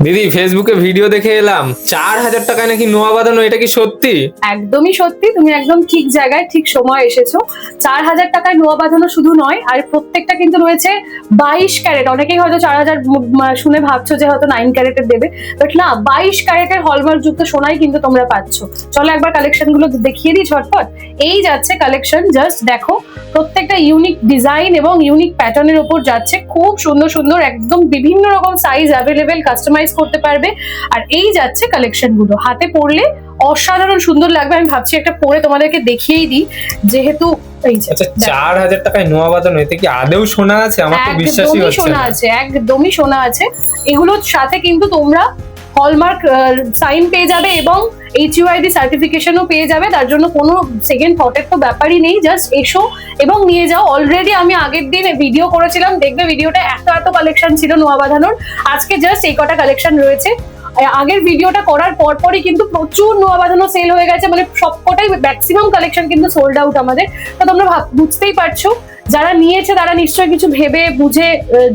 দিদি ফেসবুকে ভিডিও দেখে এলাম 4,000 টাকায় নাকি নোয়া বাঁধানো, এটা কি সত্যি? একদমই সত্যি, তুমি একদম ঠিক জায়গায় ঠিক সময় এসেছো। 4,000 টাকায় নোয়া বাঁধানো শুধু নয়, আর প্রত্যেকটা কিন্তু রয়েছে 22 ক্যারেট। অনেকেই হয়তো 4,000 শুনে ভাবছো যে হয়তো 9 ক্যারেটের দেবে, বাট না, 22 ক্যারেটের হলমার্ক যুক্ত সোনাই কিন্তু তোমরা পাচ্ছ। চলো একবার কালেকশন গুলো দেখিয়ে দিই ঝটপট। এই যাচ্ছে কালেকশন, জাস্ট দেখো, প্রত্যেকটা ইউনিক ডিজাইন এবং ইউনিক প্যাটার্নের উপর যাচ্ছে। খুব সুন্দর সুন্দর, একদম বিভিন্ন রকম সাইজ অ্যাভেলেবেল, কাস্টমাইজ করতে পারবে। আর এই যাচ্ছে কালেকশন গুলো, হাতে পরলে অসাধারণ সুন্দর লাগবে। আমি ভাবছি একটা পরে তোমাদেরকে দেখিয়েই দিই, যেহেতু এই যে আচ্ছা 4,000 টাকায় নোয়া বাঁধানো, এতে কি আদেও সোনা আছে? আমার তো বিশ্বাসই হচ্ছে সোনা না। আছে, একদমই সোনা আছে। এগুলোর সাথে কিন্তু তোমরা হলমার্ক সাইন পেয়ে যাবে এবং HUID সার্টিফিকেশনও পেয়ে যাবে। তার জন্য কোনো সেকেন্ড থটের তো ব্যাপারই নেই, জাস্ট এসো এবং নিয়ে যাও। অলরেডি আমি আগের দিন ভিডিও করেছিলাম, দেখবে ভিডিওটা এত কালেকশন ছিল নোয়া বাঁধানোর। আজকে জাস্ট এই কটা কালেকশন রয়েছে। আগের ভিডিওটা করার পরপরই কিন্তু প্রচুর নোয়া বাঁধানো সেল হয়ে গেছে, মানে সবকটাই ম্যাক্সিমাম কালেকশন কিন্তু সোল্ড আউট আমাদের। তো তোমরা বুঝতেই পারছো, যারা নিয়েছে তারা নিশ্চয়ই কিছু ভেবে বুঝে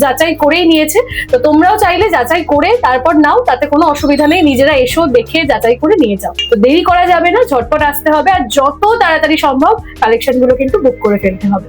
যাচাই করেই নিয়েছে। তো তোমরাও চাইলে যাচাই করে তারপর নাও, তাতে কোনো অসুবিধা নেই। নিজেরা এসো, দেখে যাচাই করে নিয়ে যাও। তো দেরি করা যাবে না, ঝটপট আসতে হবে, আর যত তাড়াতাড়ি সম্ভব কালেকশন গুলো কিন্তু বুক করে ফেলতে হবে।